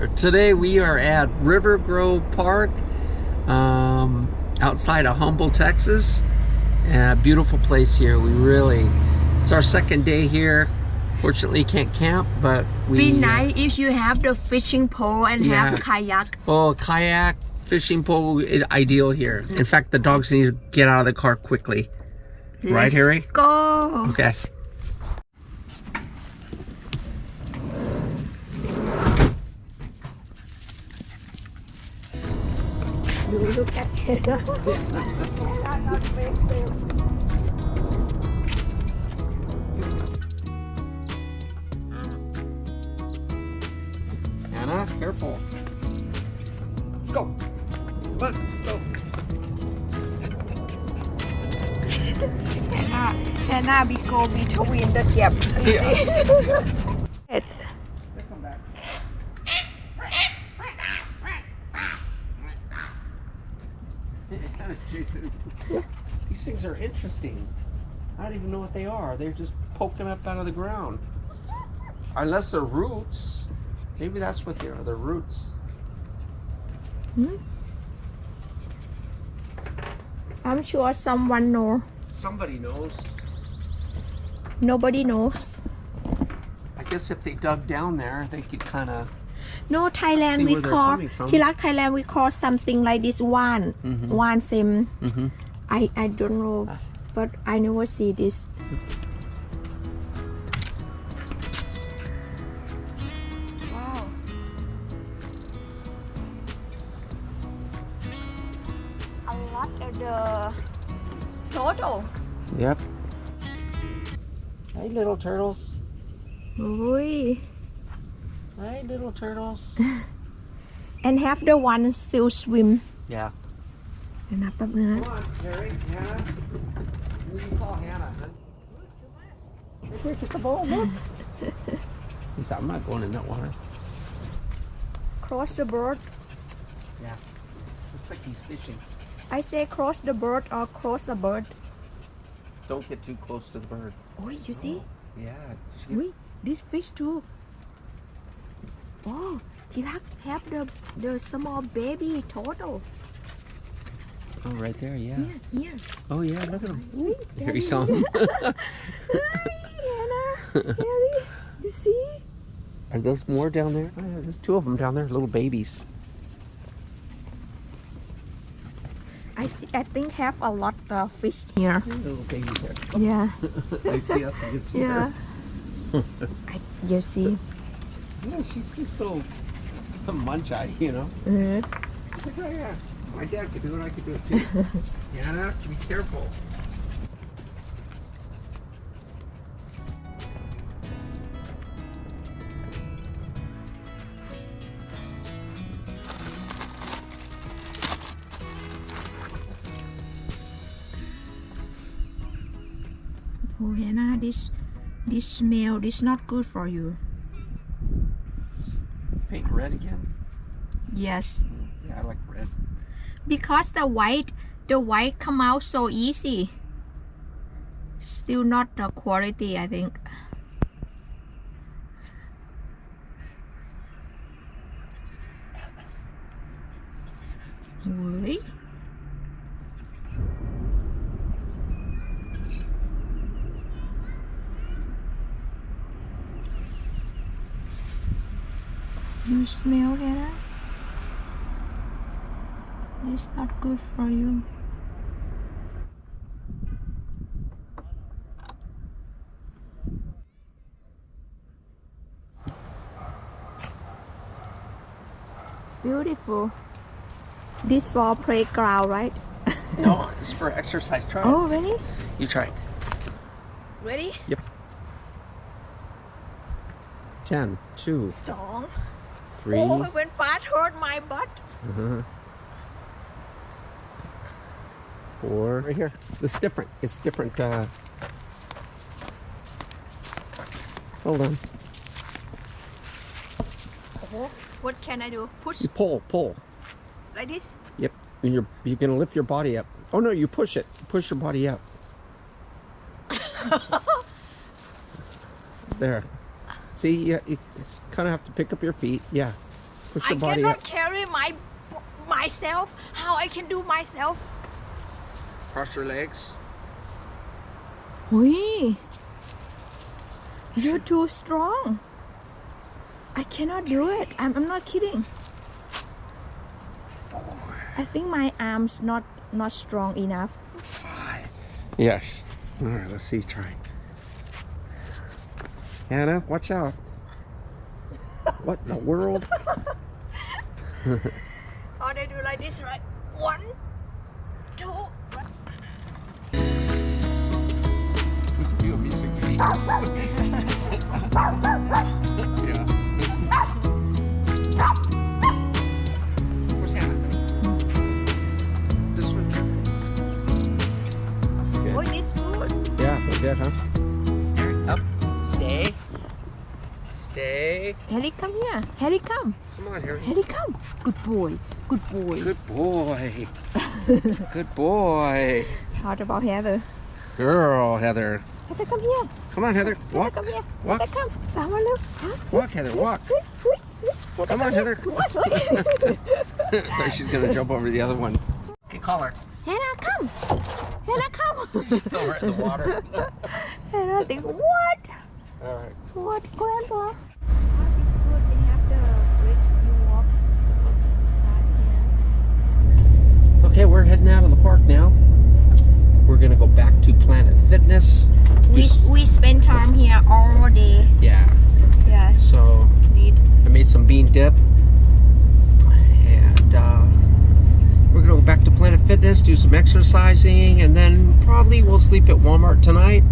Today we are at River Grove Park outside of Humble, Texas. Beautiful place here. It's our second day here. Fortunately, can't camp, but be nice if you have the fishing pole and have kayak. Oh, kayak, fishing pole, ideal here. In fact, the dogs need to get out of the car quickly. Right, Harry? Let's go. Okay. You look at Hannah. Hannah, careful. Let's go. Come on, let's go. Hannah, we go between the gap. You see? Come back. Jason, these things are interesting. I don't even know what they are. They're just poking up out of the ground. Unless they're roots. Maybe that's what they are. They're roots. I'm sure someone knows. Somebody knows. Nobody knows. I guess if they dug down there, they could kind of... No, Thailand we call, Thailand we call something like this one. One same. I don't know, but I never see this. Wow. A lot of the turtle. Yep. Hey, little turtles. Oi. Hey, little turtles. And have the one still swim. Yeah. Come on, Harry, Hannah. Who do you call Hannah? Right here, get the ball, look. He said, I'm not going in that water. Cross the boat. Yeah. Looks like he's fishing. I say cross the boat or cross a bird. Don't get too close to the bird. Oh, you see? Yeah. Wait, this fish too. Oh, Tilak have the small baby turtle. Oh, right there, yeah. Yeah. Oh, yeah, look at him. Here he saw him. Hi, Hannah. Harry, you see? Are those more down there? Oh, yeah, there's two of them down there, little babies. I think have a lot of fish here. Little babies there. Yeah. I see us, I can see her. You see? Yeah, she's just so munch-eyed, you know? She's like, oh yeah, my dad could do it, I could do it too. Yana, be careful. Oh, Hannah, this smell, this not good for you. Paint red again? Yes. Yeah, I like red. Because the white come out so easy. Still not the quality, I think. Really? You smell that? It's not good for you. Beautiful. This for playground, right? No, it's for exercise. Try it. Oh, really? You try it. Ready? Yep. 10, 2, 2, 3. Oh, when fast hurt my butt. 4. Right here. It's different. It's different. Hold on. What can I do? Push You pull. like this? Yep. And you're gonna lift your body up. Oh no, you push it. Push your body up. There. See, you kind of have to pick up your feet. Yeah. Push I your body cannot up. carry myself. How I can do myself? Cross your legs. Ui, you're too strong. I cannot do it. I'm not kidding. I think my arms not strong enough. 5. Yes. All right, let's see. Try. Hannah, watch out. What in the world? Oh, they do like this, right? 1, 2. We could do a music video. Yeah. Where's Hannah? This one? That's good. Oh, this good. Yeah, that's good, huh? Up. Stay. Stay. Harry, come here. Harry, come. Come on, Harry. Harry, come. Good boy. Good boy. Good boy. Good boy. How about Heather? Girl, Heather. Heather, come here. Come on, Heather. Heather, Walk. come here. Walk. Heather, come. Come on, look. Huh? Walk, Heather. Walk. Come on, Heather. She's gonna jump over the other one. Okay, call her. Hannah, come. Hannah, come. Throw her in the water. Hannah, think, what? All right. What, Grandpa? It's good. They have the bridge you walk past here. Okay, we're heading out of the park now. We're gonna go back to Planet Fitness. We spend time here all day. Yeah. Yes. So Need. I made some bean dip, and we're gonna go back to Planet Fitness, do some exercising, and then probably we'll sleep at Walmart tonight.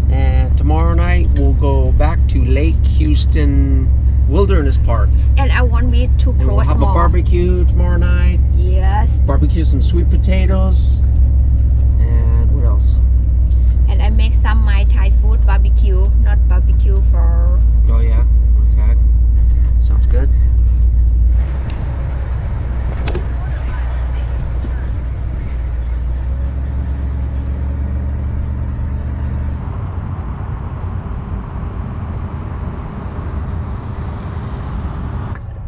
And tomorrow night we'll go back to Lake Houston Wilderness Park. And I want me to And we'll cross have a more. barbecue tomorrow night. Yes. Barbecue some sweet potatoes. And what else? And I make some my Thai food barbecue, not barbecue for. Oh yeah. Okay. Sounds good.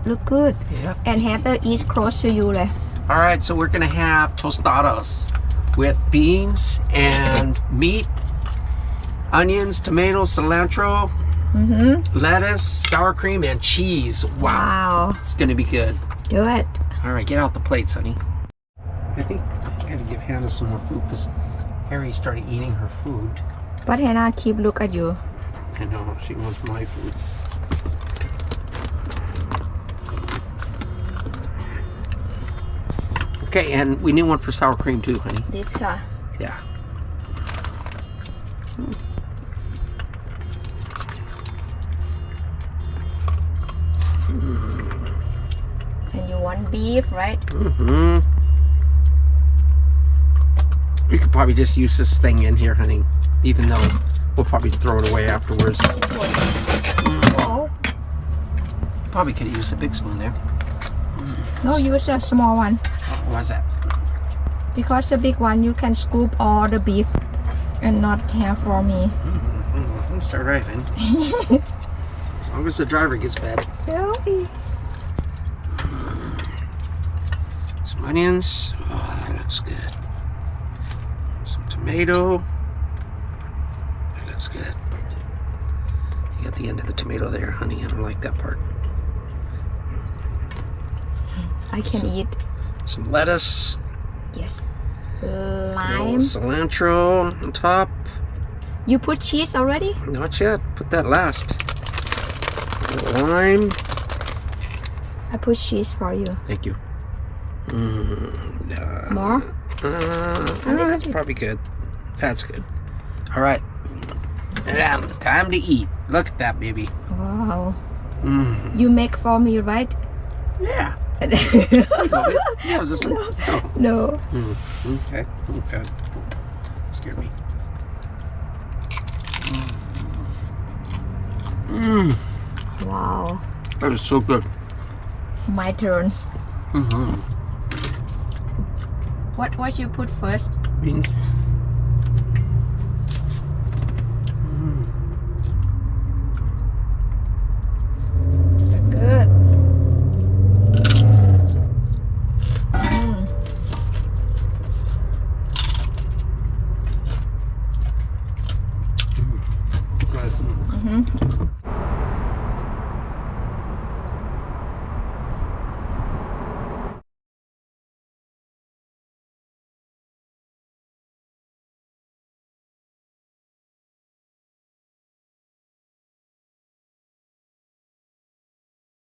Look good. Yeah. And Heather is close to you. Like. All right, so we're gonna have tostadas with beans and meat, onions, tomatoes, cilantro, lettuce, sour cream, and cheese. Wow. Wow. It's gonna be good. Do it. All right, get out the plates, honey. I think I gotta give Hannah some more food because Harry started eating her food. But Hannah keep look at you. I know, she wants my food. Okay, and we need one for sour cream too, honey. This car. Yeah. And you want beef, right? Mm-hmm. We could probably just use this thing in here, honey. Even though we'll probably throw it away afterwards. Oh. Probably could have used a big spoon there. No, use a small one. Why is that? Because the big one you can scoop all the beef and not have for me. I'm start driving. As long as the driver gets fed. Some onions. Oh, that looks good. Some tomato. That looks good. You got the end of the tomato there, honey. I don't like that part. I can eat. Some lettuce. Yes. A little Lime. cilantro on top. You put cheese already? Not yet. Put that last. A little lime. I put cheese for you. Thank you. More? That's probably good. That's good. All right. And time to eat. Look at that, baby. Wow. You make for me, right? Yeah. Yeah, just No. Okay. Okay. Scared me. Wow. That is so good. My turn. What you put first? Beans.